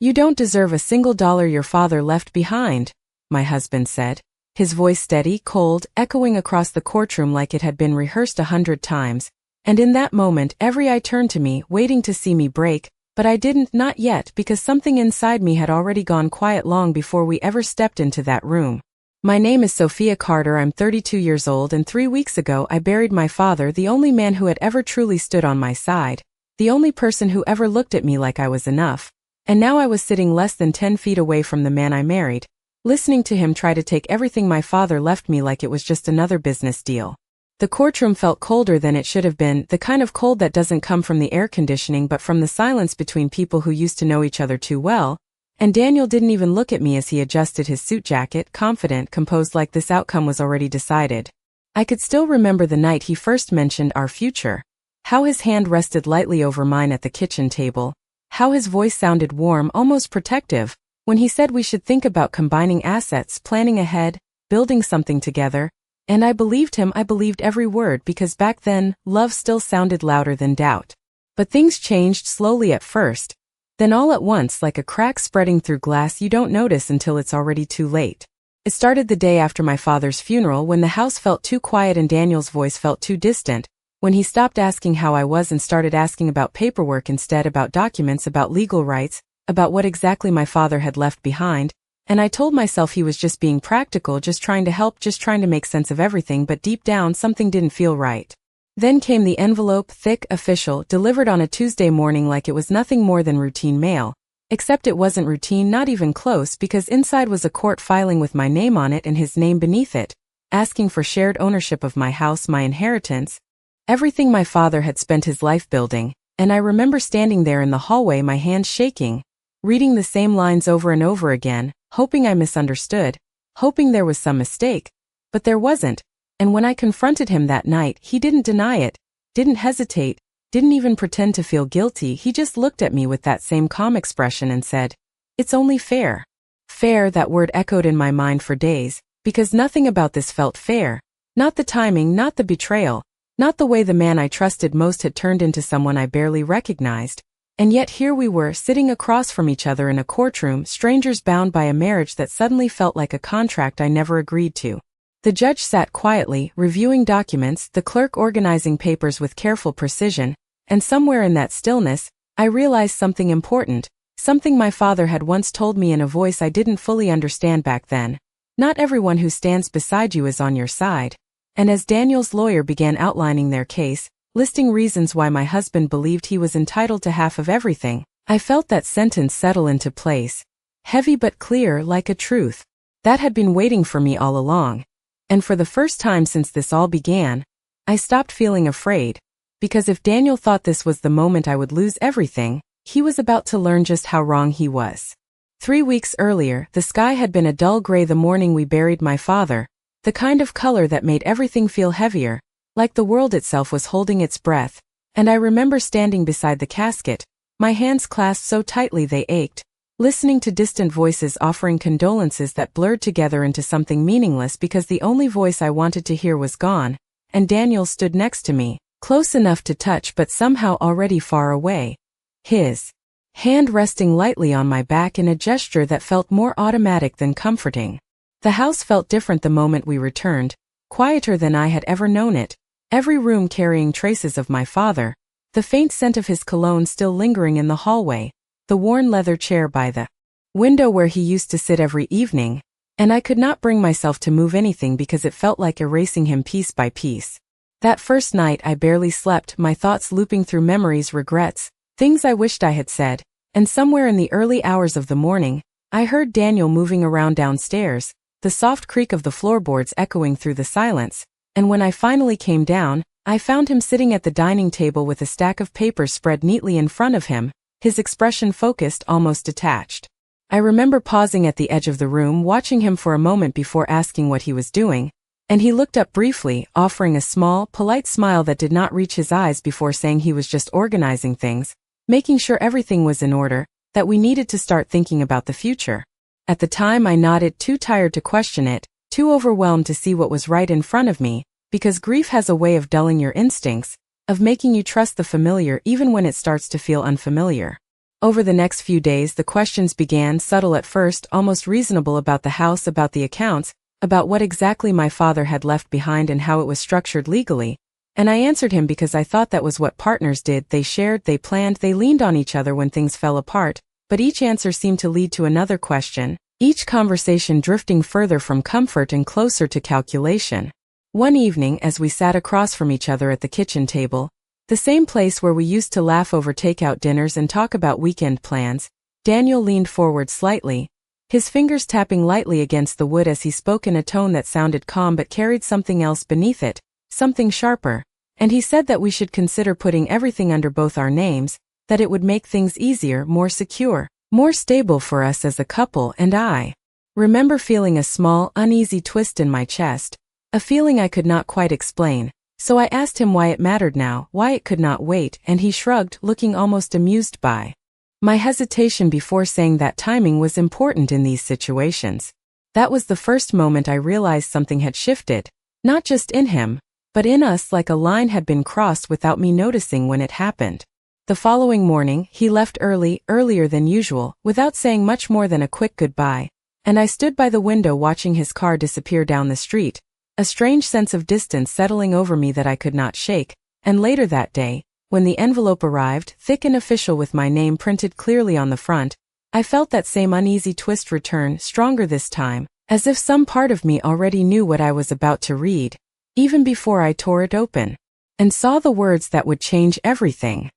"You don't deserve a single dollar your father left behind," my husband said, his voice steady, cold, echoing across the courtroom like it had been rehearsed 100 times. And in that moment every eye turned to me, waiting to see me break, but I didn't, not yet, because something inside me had already gone quiet long before we ever stepped into that room. "My name is Sophia Carter, I'm 32 years old, and 3 weeks ago I buried my father, the only man who had ever truly stood on my side, the only person who ever looked at me like I was enough. And now I was sitting less than 10 feet away from the man I married, listening to him try to take everything my father left me like it was just another business deal." The courtroom felt colder than it should have been, the kind of cold that doesn't come from the air conditioning but from the silence between people who used to know each other too well. And Daniel didn't even look at me as he adjusted his suit jacket, confident, composed, like this outcome was already decided. I could still remember the night he first mentioned our future. How his hand rested lightly over mine at the kitchen table. How his voice sounded warm, almost protective, when he said we should think about combining assets, planning ahead, building something together. And I believed him, I believed every word, because back then, love still sounded louder than doubt. But things changed slowly at first. Then all at once, like a crack spreading through glass you don't notice until it's already too late. It started the day after my father's funeral, when the house felt too quiet and Daniel's voice felt too distant, when he stopped asking how I was and started asking about paperwork instead, about documents, about legal rights, about what exactly my father had left behind. And I told myself he was just being practical, just trying to help, just trying to make sense of everything, but deep down something didn't feel right. Then came the envelope, thick, official, delivered on a Tuesday morning like it was nothing more than routine mail. Except it wasn't routine, not even close, because inside was a court filing with my name on it and his name beneath it, asking for shared ownership of my house, my inheritance, everything my father had spent his life building. And I remember standing there in the hallway, my hands shaking, reading the same lines over and over again, hoping I misunderstood, hoping there was some mistake. But there wasn't. And when I confronted him that night, he didn't deny it, didn't hesitate, didn't even pretend to feel guilty. He just looked at me with that same calm expression and said, "It's only fair." Fair, that word echoed in my mind for days, because nothing about this felt fair. Not the timing, not the betrayal, not the way the man I trusted most had turned into someone I barely recognized. And yet here we were, sitting across from each other in a courtroom, strangers bound by a marriage that suddenly felt like a contract I never agreed to. The judge sat quietly, reviewing documents, the clerk organizing papers with careful precision, and somewhere in that stillness, I realized something important, something my father had once told me in a voice I didn't fully understand back then. Not everyone who stands beside you is on your side. And as Daniel's lawyer began outlining their case, listing reasons why my husband believed he was entitled to half of everything, I felt that sentence settle into place. Heavy but clear, like a truth that had been waiting for me all along. And for the first time since this all began, I stopped feeling afraid. Because if Daniel thought this was the moment I would lose everything, he was about to learn just how wrong he was. 3 weeks earlier, the sky had been a dull gray the morning we buried my father, the kind of color that made everything feel heavier, like the world itself was holding its breath. And I remember standing beside the casket, my hands clasped so tightly they ached, listening to distant voices offering condolences that blurred together into something meaningless because the only voice I wanted to hear was gone. And Daniel stood next to me, close enough to touch but somehow already far away. His hand resting lightly on my back in a gesture that felt more automatic than comforting. The house felt different the moment we returned, quieter than I had ever known it, every room carrying traces of my father, the faint scent of his cologne still lingering in the hallway, the worn leather chair by the window where he used to sit every evening, and I could not bring myself to move anything because it felt like erasing him piece by piece. That first night I barely slept, my thoughts looping through memories, regrets, things I wished I had said, and somewhere in the early hours of the morning, I heard Daniel moving around downstairs, the soft creak of the floorboards echoing through the silence, and when I finally came down, I found him sitting at the dining table with a stack of papers spread neatly in front of him, his expression focused, almost detached. I remember pausing at the edge of the room, watching him for a moment before asking what he was doing, and he looked up briefly, offering a small, polite smile that did not reach his eyes before saying he was just organizing things, making sure everything was in order, that we needed to start thinking about the future. At the time I nodded, too tired to question it, too overwhelmed to see what was right in front of me, because grief has a way of dulling your instincts, of making you trust the familiar even when it starts to feel unfamiliar. Over the next few days the questions began, subtle at first, almost reasonable, about the house, about the accounts, about what exactly my father had left behind and how it was structured legally. And I answered him because I thought that was what partners did. They shared, they planned, they leaned on each other when things fell apart, but each answer seemed to lead to another question, each conversation drifting further from comfort and closer to calculation. One evening, as we sat across from each other at the kitchen table, the same place where we used to laugh over takeout dinners and talk about weekend plans, Daniel leaned forward slightly, his fingers tapping lightly against the wood as he spoke in a tone that sounded calm but carried something else beneath it, something sharper, and he said that we should consider putting everything under both our names, that it would make things easier, more secure, more stable for us as a couple. And I remember feeling a small, uneasy twist in my chest, a feeling I could not quite explain. So I asked him why it mattered now, why it could not wait, and he shrugged, looking almost amused by my hesitation before saying that timing was important in these situations. That was the first moment I realized something had shifted, not just in him, but in us, like a line had been crossed without me noticing when it happened. The following morning, he left early, earlier than usual, without saying much more than a quick goodbye, and I stood by the window watching his car disappear down the street, a strange sense of distance settling over me that I could not shake. And later that day, when the envelope arrived, thick and official with my name printed clearly on the front, I felt that same uneasy twist return, stronger this time, as if some part of me already knew what I was about to read, even before I tore it open, and saw the words that would change everything.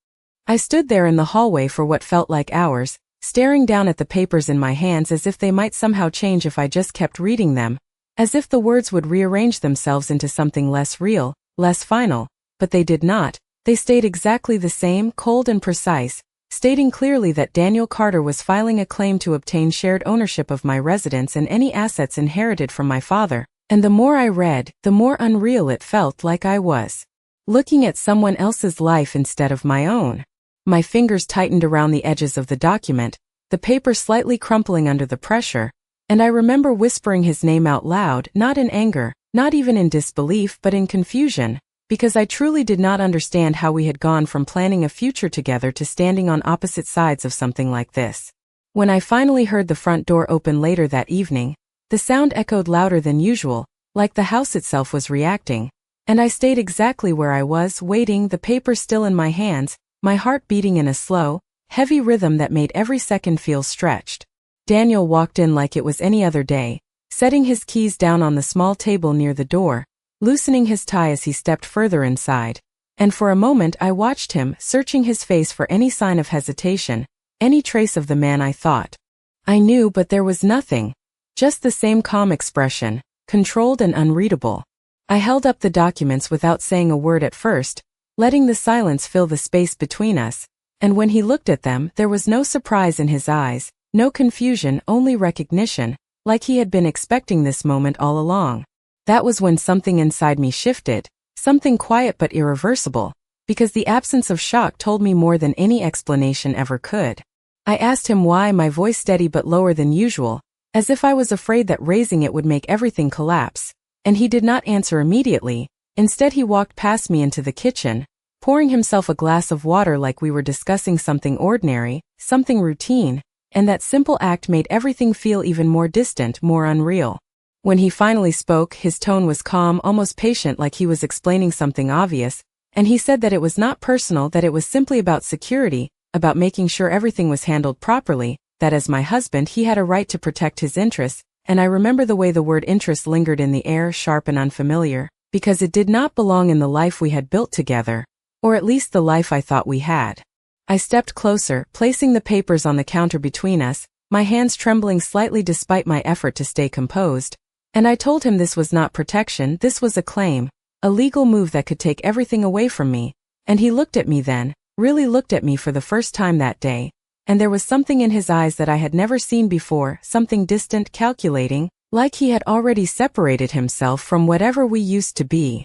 I stood there in the hallway for what felt like hours, staring down at the papers in my hands as if they might somehow change if I just kept reading them, as if the words would rearrange themselves into something less real, less final, but they did not. They stayed exactly the same, cold and precise, stating clearly that Daniel Carter was filing a claim to obtain shared ownership of my residence and any assets inherited from my father. And the more I read, the more unreal it felt, like I was looking at someone else's life instead of my own. My fingers tightened around the edges of the document, the paper slightly crumpling under the pressure, and I remember whispering his name out loud, not in anger, not even in disbelief, but in confusion, because I truly did not understand how we had gone from planning a future together to standing on opposite sides of something like this. When I finally heard the front door open later that evening, the sound echoed louder than usual, like the house itself was reacting, and I stayed exactly where I was, waiting, the paper still in my hands, my heart beating in a slow, heavy rhythm that made every second feel stretched. Daniel walked in like it was any other day, setting his keys down on the small table near the door, loosening his tie as he stepped further inside, and for a moment I watched him, searching his face for any sign of hesitation, any trace of the man I thought I knew, but there was nothing, just the same calm expression, controlled and unreadable. I held up the documents without saying a word at first, letting the silence fill the space between us, and when he looked at them, there was no surprise in his eyes, no confusion, only recognition, like he had been expecting this moment all along. That was when something inside me shifted, something quiet but irreversible, because the absence of shock told me more than any explanation ever could. I asked him why, my voice steady but lower than usual, as if I was afraid that raising it would make everything collapse, and he did not answer immediately. Instead he walked past me into the kitchen, pouring himself a glass of water like we were discussing something ordinary, something routine, and that simple act made everything feel even more distant, more unreal. When he finally spoke, his tone was calm, almost patient, like he was explaining something obvious, and he said that it was not personal, that it was simply about security, about making sure everything was handled properly, that as my husband he had a right to protect his interests, and I remember the way the word interest lingered in the air, sharp and unfamiliar, because it did not belong in the life we had built together, or at least the life I thought we had. I stepped closer, placing the papers on the counter between us, my hands trembling slightly despite my effort to stay composed, and I told him this was not protection, this was a claim, a legal move that could take everything away from me, and he looked at me then, really looked at me for the first time that day, and there was something in his eyes that I had never seen before, something distant, calculating, like he had already separated himself from whatever we used to be.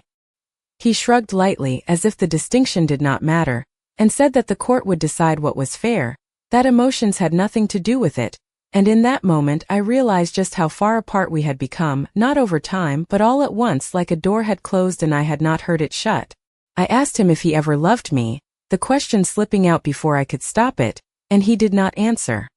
He shrugged lightly, as if the distinction did not matter, and said that the court would decide what was fair, that emotions had nothing to do with it, and in that moment I realized just how far apart we had become, not over time but all at once, like a door had closed and I had not heard it shut. I asked him if he ever loved me, the question slipping out before I could stop it, and he did not answer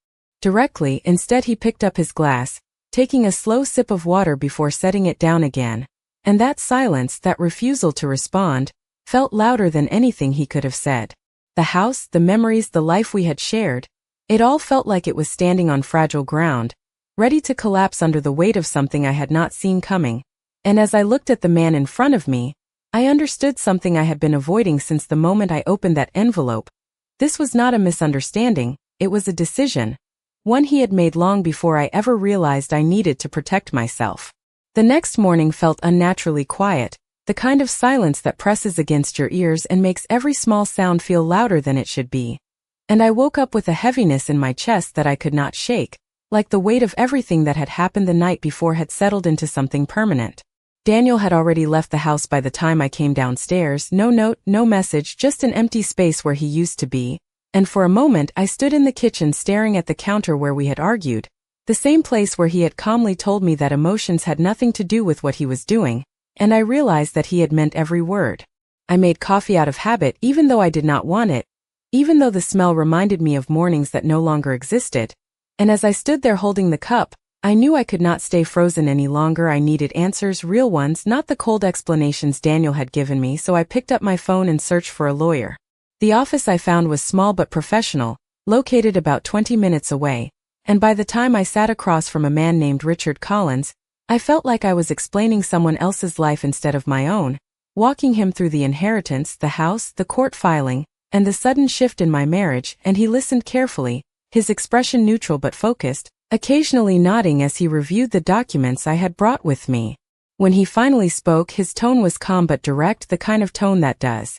directly. Instead, he picked up his glass, taking a slow sip of water before setting it down again, and that silence, that refusal to respond, felt louder than anything he could have said. The house, the memories, the life we had shared, it all felt like it was standing on fragile ground, ready to collapse under the weight of something I had not seen coming. And as I looked at the man in front of me, I understood something I had been avoiding since the moment I opened that envelope. This was not a misunderstanding, it was a decision, one he had made long before I ever realized I needed to protect myself. The next morning felt unnaturally quiet, the kind of silence that presses against your ears and makes every small sound feel louder than it should be. And I woke up with a heaviness in my chest that I could not shake, like the weight of everything that had happened the night before had settled into something permanent. Daniel had already left the house by the time I came downstairs. No note, no message, just an empty space where he used to be. And for a moment I stood in the kitchen staring at the counter where we had argued, the same place where he had calmly told me that emotions had nothing to do with what he was doing, and I realized that he had meant every word. I made coffee out of habit even though I did not want it, even though the smell reminded me of mornings that no longer existed, and as I stood there holding the cup, I knew I could not stay frozen any longer. I needed answers, real ones, not the cold explanations Daniel had given me, so I picked up my phone and searched for a lawyer. The office I found was small but professional, located about 20 minutes away, and by the time I sat across from a man named Richard Collins, I felt like I was explaining someone else's life instead of my own, walking him through the inheritance, the house, the court filing, and the sudden shift in my marriage. And he listened carefully, his expression neutral but focused, occasionally nodding as he reviewed the documents I had brought with me. When he finally spoke, his tone was calm but direct, the kind of tone that does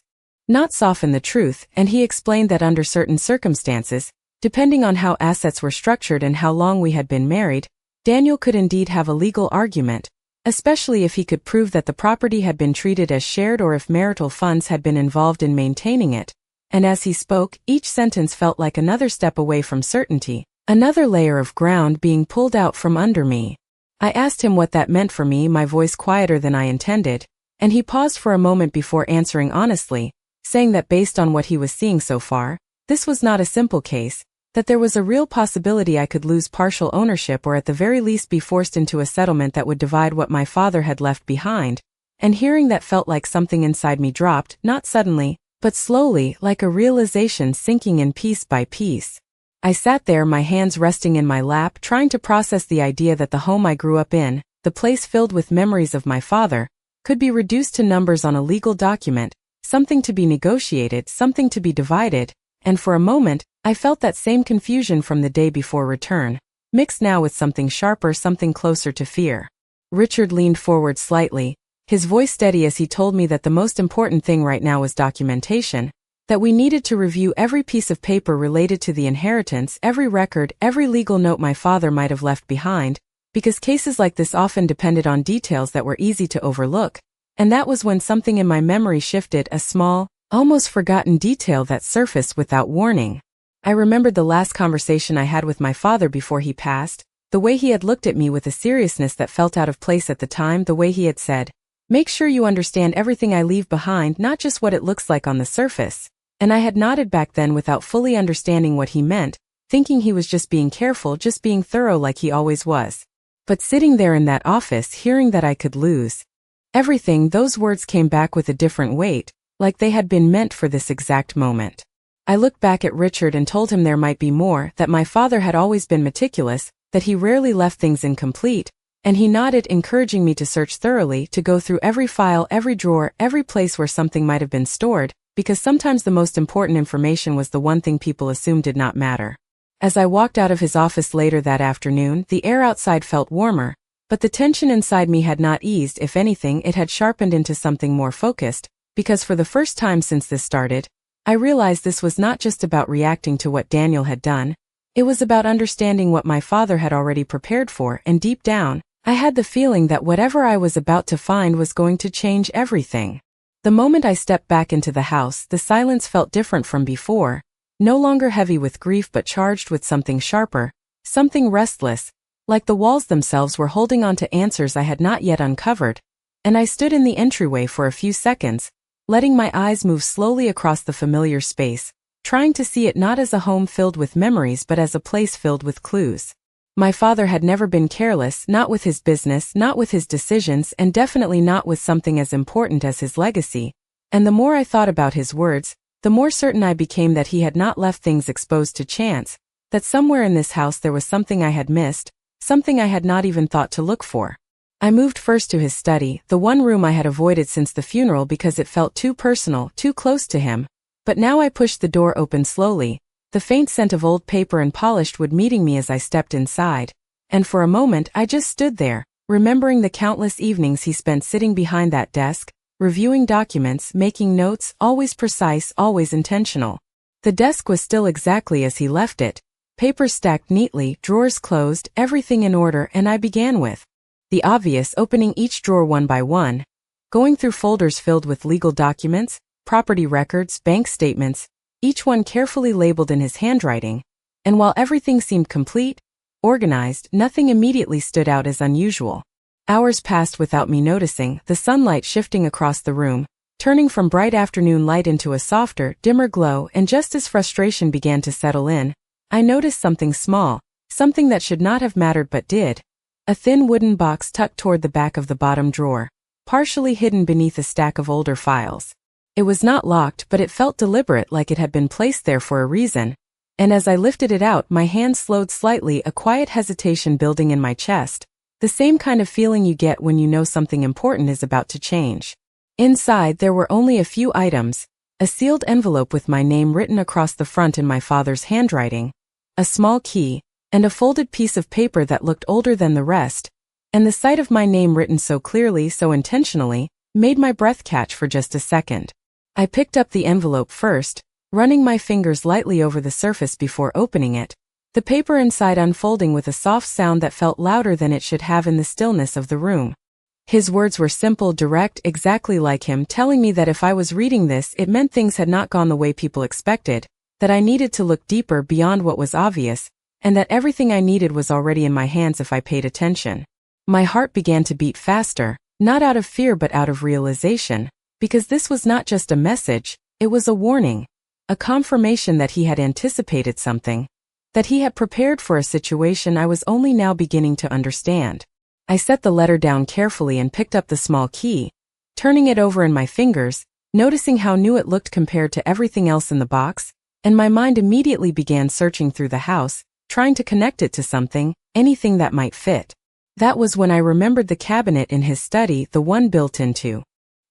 not soften the truth, and he explained that under certain circumstances, depending on how assets were structured and how long we had been married, Daniel could indeed have a legal argument, especially if he could prove that the property had been treated as shared or if marital funds had been involved in maintaining it. And as he spoke, each sentence felt like another step away from certainty, another layer of ground being pulled out from under me. I asked him what that meant for me, my voice quieter than I intended, and he paused for a moment before answering honestly, saying that based on what he was seeing so far, this was not a simple case, that there was a real possibility I could lose partial ownership or at the very least be forced into a settlement that would divide what my father had left behind. And hearing that felt like something inside me dropped, not suddenly, but slowly, like a realization sinking in piece by piece. I sat there, my hands resting in my lap, trying to process the idea that the home I grew up in, the place filled with memories of my father, could be reduced to numbers on a legal document, something to be negotiated, something to be divided, and for a moment, I felt that same confusion from the day before return, mixed now with something sharper, something closer to fear. Richard leaned forward slightly, his voice steady as he told me that the most important thing right now was documentation, that we needed to review every piece of paper related to the inheritance, every record, every legal note my father might have left behind, because cases like this often depended on details that were easy to overlook. And that was when something in my memory shifted, a small, almost forgotten detail that surfaced without warning. I remembered the last conversation I had with my father before he passed, the way he had looked at me with a seriousness that felt out of place at the time, the way he had said, "Make sure you understand everything I leave behind, not just what it looks like on the surface." And I had nodded back then without fully understanding what he meant, thinking he was just being careful, just being thorough like he always was. But sitting there in that office, hearing that I could lose everything, those words came back with a different weight, like they had been meant for this exact moment. I looked back at Richard and told him there might be more, that my father had always been meticulous, that he rarely left things incomplete, and he nodded, encouraging me to search thoroughly, to go through every file, every drawer, every place where something might have been stored, because sometimes the most important information was the one thing people assumed did not matter. As I walked out of his office later that afternoon, the air outside felt warmer, but the tension inside me had not eased. If anything, it had sharpened into something more focused, because for the first time since this started, I realized this was not just about reacting to what Daniel had done, it was about understanding what my father had already prepared for, and deep down, I had the feeling that whatever I was about to find was going to change everything. The moment I stepped back into the house, the silence felt different from before, no longer heavy with grief but charged with something sharper, something restless, like the walls themselves were holding on to answers I had not yet uncovered, and I stood in the entryway for a few seconds, letting my eyes move slowly across the familiar space, trying to see it not as a home filled with memories but as a place filled with clues. My father had never been careless, not with his business, not with his decisions, and definitely not with something as important as his legacy. And the more I thought about his words, the more certain I became that he had not left things exposed to chance, that somewhere in this house there was something I had missed, something I had not even thought to look for. I moved first to his study, the one room I had avoided since the funeral because it felt too personal, too close to him. But now I pushed the door open slowly, the faint scent of old paper and polished wood meeting me as I stepped inside. And for a moment I just stood there, remembering the countless evenings he spent sitting behind that desk, reviewing documents, making notes, always precise, always intentional. The desk was still exactly as he left it, papers stacked neatly, drawers closed, everything in order, and I began with the obvious, opening each drawer one by one, going through folders filled with legal documents, property records, bank statements, each one carefully labeled in his handwriting, and while everything seemed complete, organized, nothing immediately stood out as unusual. Hours passed without me noticing, the sunlight shifting across the room, turning from bright afternoon light into a softer, dimmer glow, and just as frustration began to settle in, I noticed something small, something that should not have mattered but did. A thin wooden box tucked toward the back of the bottom drawer, partially hidden beneath a stack of older files. It was not locked, but it felt deliberate, like it had been placed there for a reason. And as I lifted it out, my hand slowed slightly, a quiet hesitation building in my chest, the same kind of feeling you get when you know something important is about to change. Inside there were only a few items, a sealed envelope with my name written across the front in my father's handwriting, a small key, and a folded piece of paper that looked older than the rest, and the sight of my name written so clearly, so intentionally, made my breath catch for just a second. I picked up the envelope first, running my fingers lightly over the surface before opening it, the paper inside unfolding with a soft sound that felt louder than it should have in the stillness of the room. His words were simple, direct, exactly like him, telling me that if I was reading this, it meant things had not gone the way people expected, that I needed to look deeper beyond what was obvious, and that everything I needed was already in my hands if I paid attention. My heart began to beat faster, not out of fear but out of realization, because this was not just a message, it was a warning, a confirmation that he had anticipated something, that he had prepared for a situation I was only now beginning to understand. I set the letter down carefully and picked up the small key, turning it over in my fingers, noticing how new it looked compared to everything else in the box, and my mind immediately began searching through the house, trying to connect it to something, anything that might fit. That was when I remembered the cabinet in his study, the one built into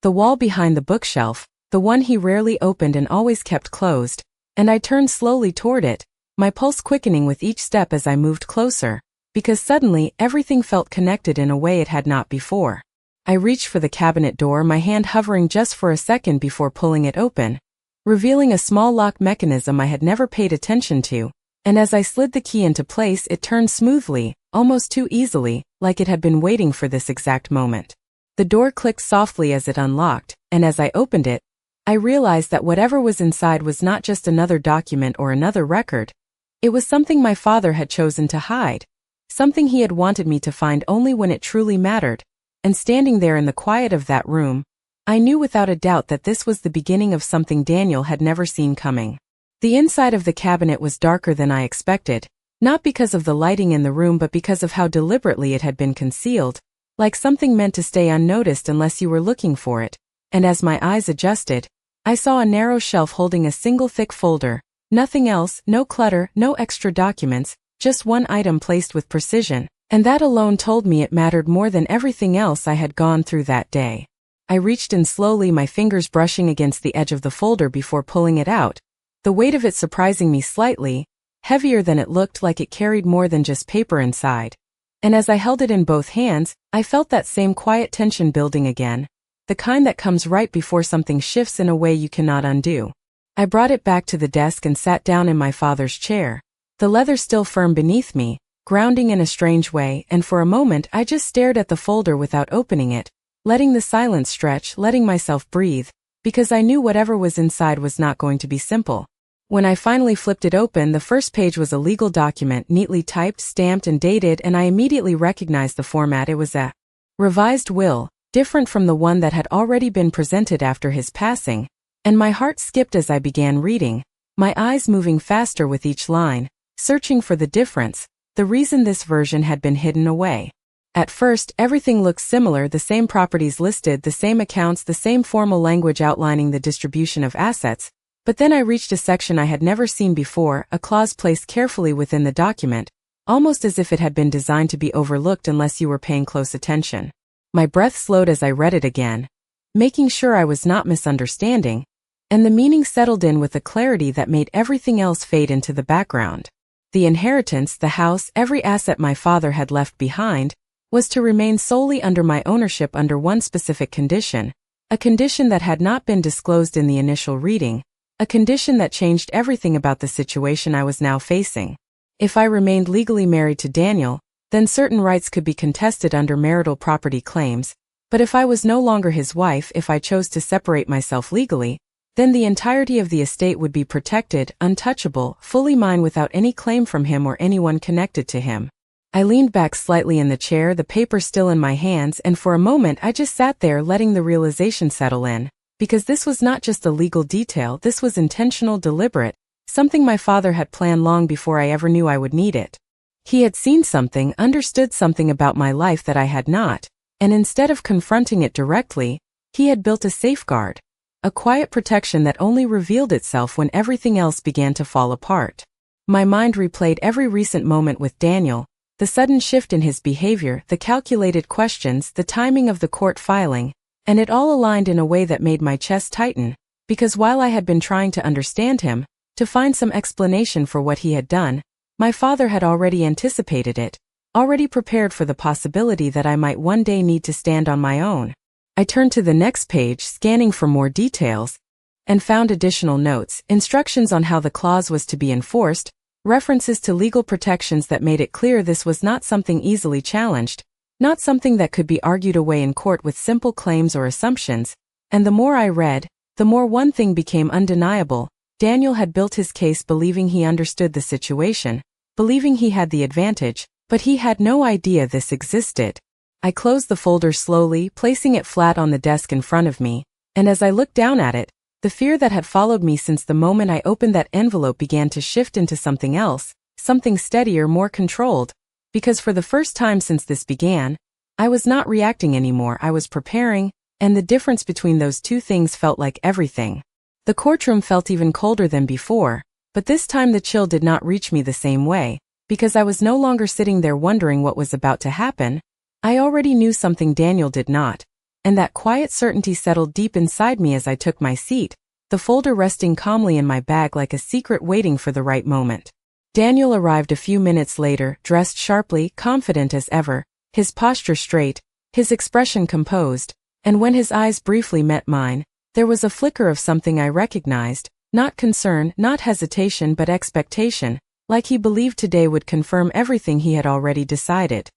the wall behind the bookshelf, the one he rarely opened and always kept closed, and I turned slowly toward it, my pulse quickening with each step as I moved closer, because suddenly everything felt connected in a way it had not before. I reached for the cabinet door, my hand hovering just for a second before pulling it open, revealing a small lock mechanism I had never paid attention to, and as I slid the key into place it turned smoothly, almost too easily, like it had been waiting for this exact moment. The door clicked softly as it unlocked, and as I opened it, I realized that whatever was inside was not just another document or another record. It was something my father had chosen to hide, something he had wanted me to find only when it truly mattered, and standing there in the quiet of that room, I knew without a doubt that this was the beginning of something Daniel had never seen coming. The inside of the cabinet was darker than I expected, not because of the lighting in the room but because of how deliberately it had been concealed, like something meant to stay unnoticed unless you were looking for it, and as my eyes adjusted, I saw a narrow shelf holding a single thick folder, nothing else, no clutter, no extra documents, just one item placed with precision, and that alone told me it mattered more than everything else I had gone through that day. I reached in slowly, my fingers brushing against the edge of the folder before pulling it out, the weight of it surprising me slightly, heavier than it looked, like it carried more than just paper inside. And as I held it in both hands, I felt that same quiet tension building again, the kind that comes right before something shifts in a way you cannot undo. I brought it back to the desk and sat down in my father's chair, the leather still firm beneath me, grounding in a strange way, and for a moment I just stared at the folder without opening it, letting the silence stretch, letting myself breathe, because I knew whatever was inside was not going to be simple. When I finally flipped it open, the first page was a legal document, neatly typed, stamped, and dated, and I immediately recognized the format. It was a revised will, different from the one that had already been presented after his passing, and my heart skipped as I began reading. my eyes moving faster with each line, searching for the difference, the reason this version had been hidden away. At first, everything looked similar, the same properties listed, the same accounts, the same formal language outlining the distribution of assets, but then I reached a section I had never seen before, a clause placed carefully within the document, almost as if it had been designed to be overlooked unless you were paying close attention. My breath slowed as I read it again, making sure I was not misunderstanding, and the meaning settled in with a clarity that made everything else fade into the background. The inheritance, the house, every asset my father had left behind, was to remain solely under my ownership under one specific condition, a condition that had not been disclosed in the initial reading, a condition that changed everything about the situation I was now facing. If I remained legally married to Daniel, then certain rights could be contested under marital property claims, but if I was no longer his wife, if I chose to separate myself legally, then the entirety of the estate would be protected, untouchable, fully mine without any claim from him or anyone connected to him. I leaned back slightly in the chair, the paper still in my hands, and for a moment I just sat there letting the realization settle in. Because this was not just a legal detail, this was intentional, deliberate, something my father had planned long before I ever knew I would need it. He had seen something, understood something about my life that I had not, and instead of confronting it directly, he had built a safeguard, a quiet protection that only revealed itself when everything else began to fall apart. My mind replayed every recent moment with Daniel, the sudden shift in his behavior, the calculated questions, the timing of the court filing, and it all aligned in a way that made my chest tighten, because while I had been trying to understand him, to find some explanation for what he had done, my father had already anticipated it, already prepared for the possibility that I might one day need to stand on my own. I turned to the next page, scanning for more details, and found additional notes, instructions on how the clause was to be enforced, references to legal protections that made it clear this was not something easily challenged, not something that could be argued away in court with simple claims or assumptions, and the more I read, the more one thing became undeniable. Daniel had built his case believing he understood the situation, believing he had the advantage, but he had no idea this existed. I closed the folder slowly, placing it flat on the desk in front of me, and as I looked down at it, the fear that had followed me since the moment I opened that envelope began to shift into something else, something steadier, more controlled, because for the first time since this began, I was not reacting anymore, I was preparing, and the difference between those two things felt like everything. The courtroom felt even colder than before, but this time the chill did not reach me the same way, because I was no longer sitting there wondering what was about to happen. I already knew something Daniel did not, and that quiet certainty settled deep inside me as I took my seat, the folder resting calmly in my bag like a secret waiting for the right moment. Daniel arrived a few minutes later, dressed sharply, confident as ever, his posture straight, his expression composed, and when his eyes briefly met mine, there was a flicker of something I recognized, not concern, not hesitation but expectation, like he believed today would confirm everything he had already decided.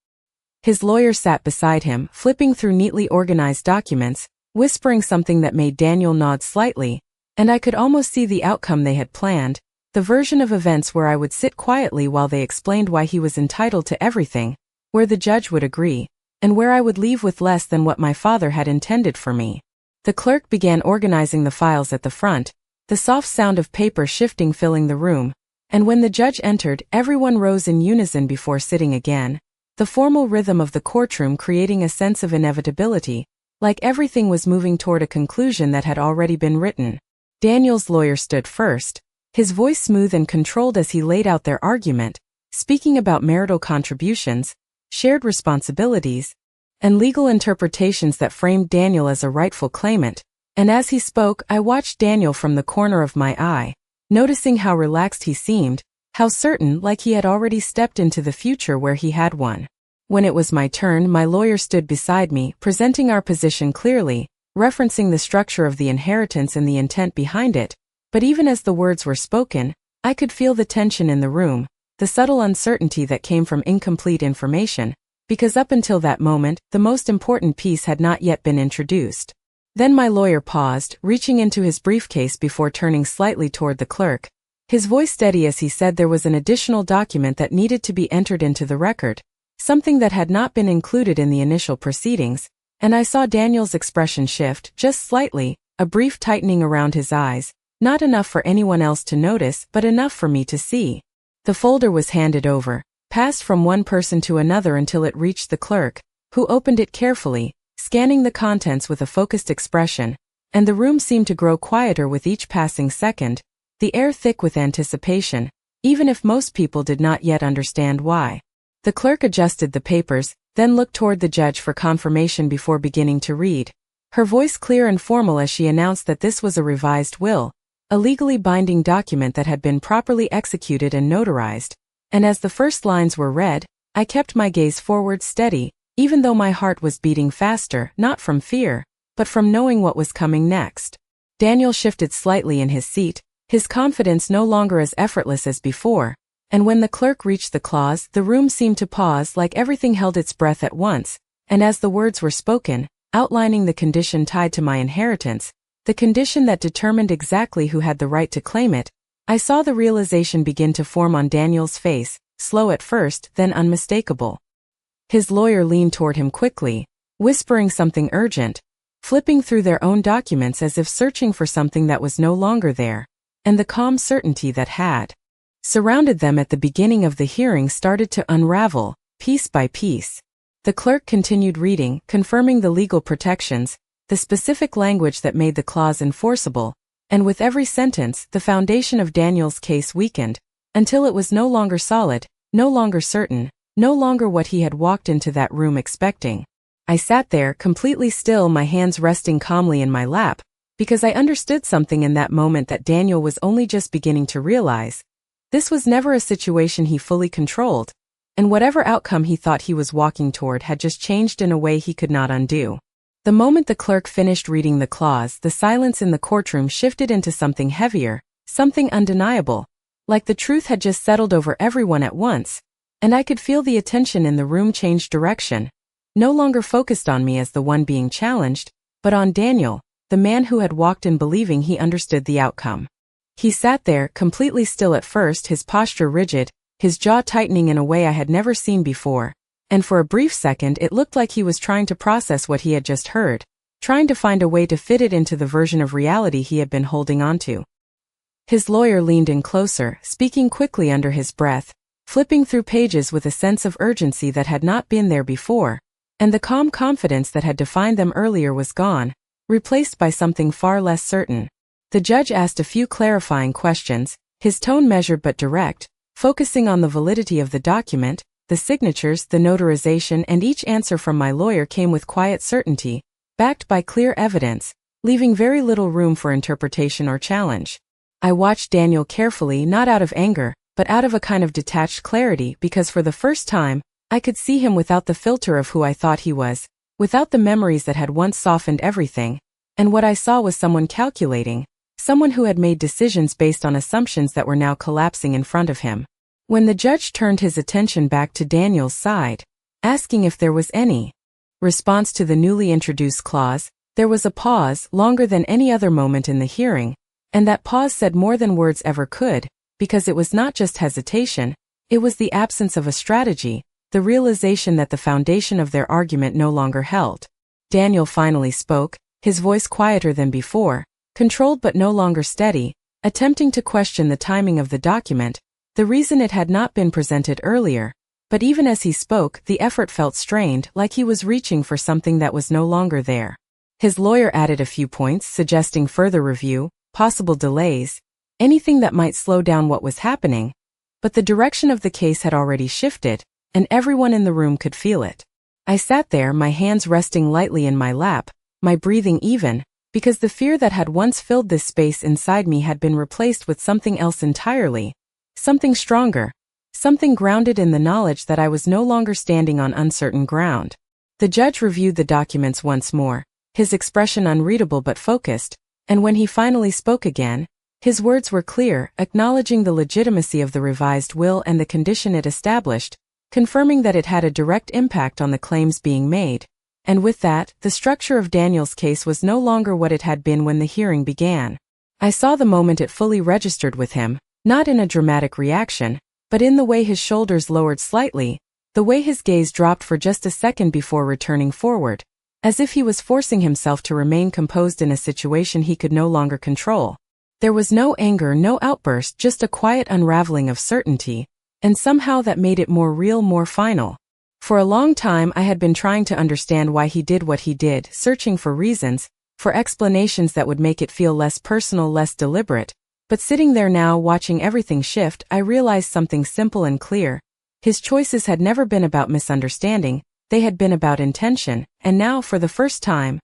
His lawyer sat beside him, flipping through neatly organized documents, whispering something that made Daniel nod slightly, and I could almost see the outcome they had planned, the version of events where I would sit quietly while they explained why he was entitled to everything, where the judge would agree, and where I would leave with less than what my father had intended for me. The clerk began organizing the files at the front, the soft sound of paper shifting filling the room, and when the judge entered, everyone rose in unison before sitting again, the formal rhythm of the courtroom creating a sense of inevitability, like everything was moving toward a conclusion that had already been written. Daniel's lawyer stood first, his voice smooth and controlled as he laid out their argument, speaking about marital contributions, shared responsibilities, and legal interpretations that framed Daniel as a rightful claimant, and as he spoke, I watched Daniel from the corner of my eye, noticing how relaxed he seemed, how certain, like he had already stepped into the future where he had one. When it was my turn, my lawyer stood beside me, presenting our position clearly, referencing the structure of the inheritance and the intent behind it, but even as the words were spoken, I could feel the tension in the room, the subtle uncertainty that came from incomplete information, because up until that moment, the most important piece had not yet been introduced. Then my lawyer paused, reaching into his briefcase before turning slightly toward the clerk, his voice steady as he said there was an additional document that needed to be entered into the record, something that had not been included in the initial proceedings, and I saw Daniel's expression shift, just slightly, a brief tightening around his eyes, Not enough for anyone else to notice, but enough for me to see. The folder was handed over, passed from one person to another until it reached the clerk, who opened it carefully, scanning the contents with a focused expression, and the room seemed to grow quieter with each passing second, the air thick with anticipation, even if most people did not yet understand why. The clerk adjusted the papers, then looked toward the judge for confirmation before beginning to read, her voice clear and formal as she announced that this was a revised will, a legally binding document that had been properly executed and notarized, and as the first lines were read, I kept my gaze forward steady, even though my heart was beating faster, not from fear, but from knowing what was coming next. Daniel shifted slightly in his seat, his confidence no longer as effortless as before, and when the clerk reached the clause, the room seemed to pause like everything held its breath at once, and as the words were spoken, outlining the condition tied to my inheritance, the condition that determined exactly who had the right to claim it, I saw the realization begin to form on Daniel's face, slow at first, then unmistakable. His lawyer leaned toward him quickly, whispering something urgent, flipping through their own documents as if searching for something that was no longer there, and the calm certainty that had surrounded them at the beginning of the hearing started to unravel, piece by piece. The clerk continued reading, confirming the legal protections, the specific language that made the clause enforceable, and with every sentence, the foundation of Daniel's case weakened, until it was no longer solid, no longer certain, no longer what he had walked into that room expecting. I sat there, completely still, my hands resting calmly in my lap, because I understood something in that moment that Daniel was only just beginning to realize. This was never a situation he fully controlled, and whatever outcome he thought he was walking toward had just changed in a way he could not undo. The moment the clerk finished reading the clause, the silence in the courtroom shifted into something heavier, something undeniable, like the truth had just settled over everyone at once, and I could feel the attention in the room change direction, no longer focused on me as the one being challenged, but on Daniel, the man who had walked in believing he understood the outcome. He sat there, completely still at first, his posture rigid, his jaw tightening in a way I had never seen before, and for a brief second it looked like he was trying to process what he had just heard, trying to find a way to fit it into the version of reality he had been holding onto. His lawyer leaned in closer, speaking quickly under his breath, flipping through pages with a sense of urgency that had not been there before, and the calm confidence that had defined them earlier was gone, replaced by something far less certain. The judge asked a few clarifying questions, his tone measured but direct, focusing on the validity of the document, the signatures, the notarization, and each answer from my lawyer came with quiet certainty, backed by clear evidence, leaving very little room for interpretation or challenge. I watched Daniel carefully, not out of anger, but out of a kind of detached clarity, because for the first time, I could see him without the filter of who I thought he was, without the memories that had once softened everything, and what I saw was someone calculating, someone who had made decisions based on assumptions that were now collapsing in front of him. When the judge turned his attention back to Daniel's side, asking if there was any response to the newly introduced clause, there was a pause, longer than any other moment in the hearing, and that pause said more than words ever could, because it was not just hesitation, it was the absence of a strategy, the realization that the foundation of their argument no longer held. Daniel finally spoke, his voice quieter than before, controlled but no longer steady, attempting to question the timing of the document, the reason it had not been presented earlier, but even as he spoke, the effort felt strained, like he was reaching for something that was no longer there. His lawyer added a few points, suggesting further review, possible delays, anything that might slow down what was happening, but the direction of the case had already shifted, and everyone in the room could feel it. I sat there, my hands resting lightly in my lap, my breathing even, because the fear that had once filled this space inside me had been replaced with something else entirely, something stronger, something grounded in the knowledge that I was no longer standing on uncertain ground. The judge reviewed the documents once more, his expression unreadable but focused, and when he finally spoke again, his words were clear, acknowledging the legitimacy of the revised will and the condition it established, confirming that it had a direct impact on the claims being made. And with that, the structure of Daniel's case was no longer what it had been when the hearing began. I saw the moment it fully registered with him, not in a dramatic reaction, but in the way his shoulders lowered slightly, the way his gaze dropped for just a second before returning forward, as if he was forcing himself to remain composed in a situation he could no longer control. There was no anger, no outburst, just a quiet unraveling of certainty, and somehow that made it more real, more final. For a long time I had been trying to understand why he did what he did, searching for reasons, for explanations that would make it feel less personal, less deliberate. But sitting there now, watching everything shift, I realized something simple and clear. His choices had never been about misunderstanding, they had been about intention, and now, for the first time,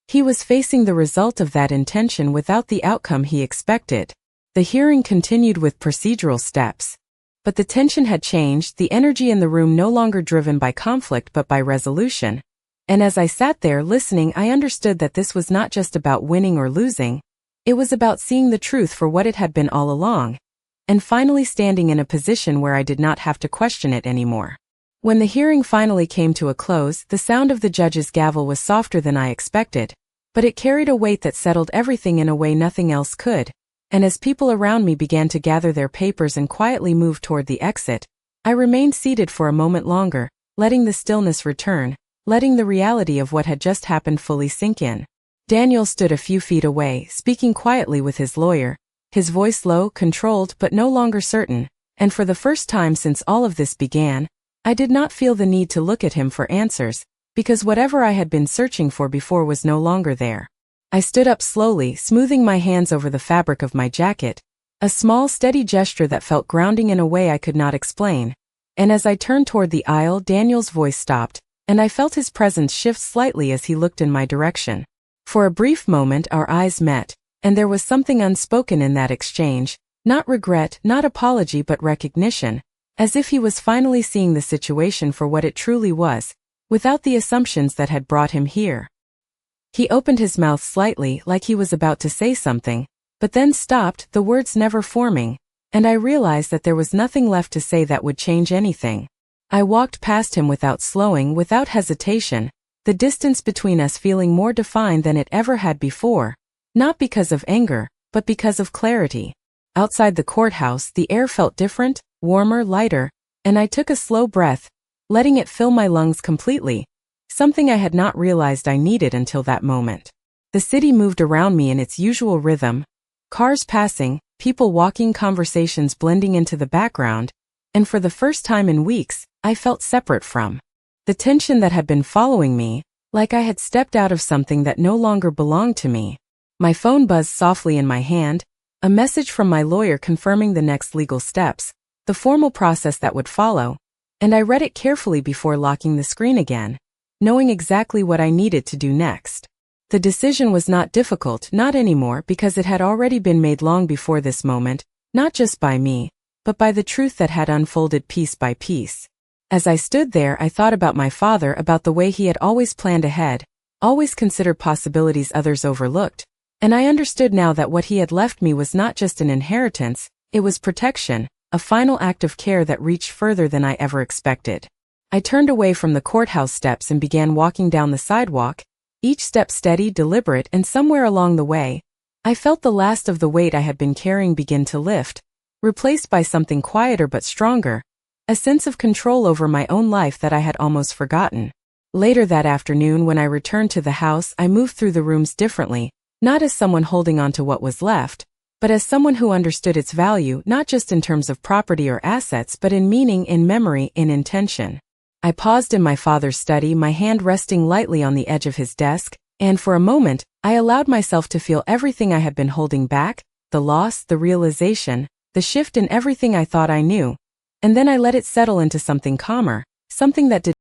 he was facing the result of that intention without the outcome he expected. The hearing continued with procedural steps. But the tension had changed, the energy in the room no longer driven by conflict but by resolution. And as I sat there listening, I understood that this was not just about winning or losing. It was about seeing the truth for what it had been all along, and finally standing in a position where I did not have to question it anymore. When the hearing finally came to a close, the sound of the judge's gavel was softer than I expected, but it carried a weight that settled everything in a way nothing else could. And as people around me began to gather their papers and quietly move toward the exit, I remained seated for a moment longer, letting the stillness return, letting the reality of what had just happened fully sink in. Daniel stood a few feet away, speaking quietly with his lawyer, his voice low, controlled, but no longer certain, and for the first time since all of this began, I did not feel the need to look at him for answers, because whatever I had been searching for before was no longer there. I stood up slowly, smoothing my hands over the fabric of my jacket, a small, steady gesture that felt grounding in a way I could not explain. And as I turned toward the aisle, Daniel's voice stopped, and I felt his presence shift slightly as he looked in my direction. For a brief moment our eyes met, and there was something unspoken in that exchange, not regret, not apology, but recognition, as if he was finally seeing the situation for what it truly was, without the assumptions that had brought him here. He opened his mouth slightly, like he was about to say something, but then stopped, the words never forming, and I realized that there was nothing left to say that would change anything. I walked past him without slowing, without hesitation, the distance between us feeling more defined than it ever had before, not because of anger, but because of clarity. Outside the courthouse, the air felt different, warmer, lighter, and I took a slow breath, letting it fill my lungs completely, something I had not realized I needed until that moment. The city moved around me in its usual rhythm, cars passing, people walking, conversations blending into the background, and for the first time in weeks, I felt separate from the tension that had been following me, like I had stepped out of something that no longer belonged to me. My phone buzzed softly in my hand, a message from my lawyer confirming the next legal steps, the formal process that would follow, and I read it carefully before locking the screen again, knowing exactly what I needed to do next. The decision was not difficult, not anymore, because it had already been made long before this moment, not just by me, but by the truth that had unfolded piece by piece. As I stood there, I thought about my father, about the way he had always planned ahead, always considered possibilities others overlooked, and I understood now that what he had left me was not just an inheritance, it was protection, a final act of care that reached further than I ever expected. I turned away from the courthouse steps and began walking down the sidewalk, each step steady, deliberate, and somewhere along the way, I felt the last of the weight I had been carrying begin to lift, replaced by something quieter but stronger, a sense of control over my own life that I had almost forgotten. Later that afternoon, when I returned to the house, I moved through the rooms differently, not as someone holding on to what was left, but as someone who understood its value, not just in terms of property or assets, but in meaning, in memory, in intention. I paused in my father's study, my hand resting lightly on the edge of his desk, and for a moment, I allowed myself to feel everything I had been holding back, the loss, the realization, the shift in everything I thought I knew, and then I let it settle into something calmer, something that did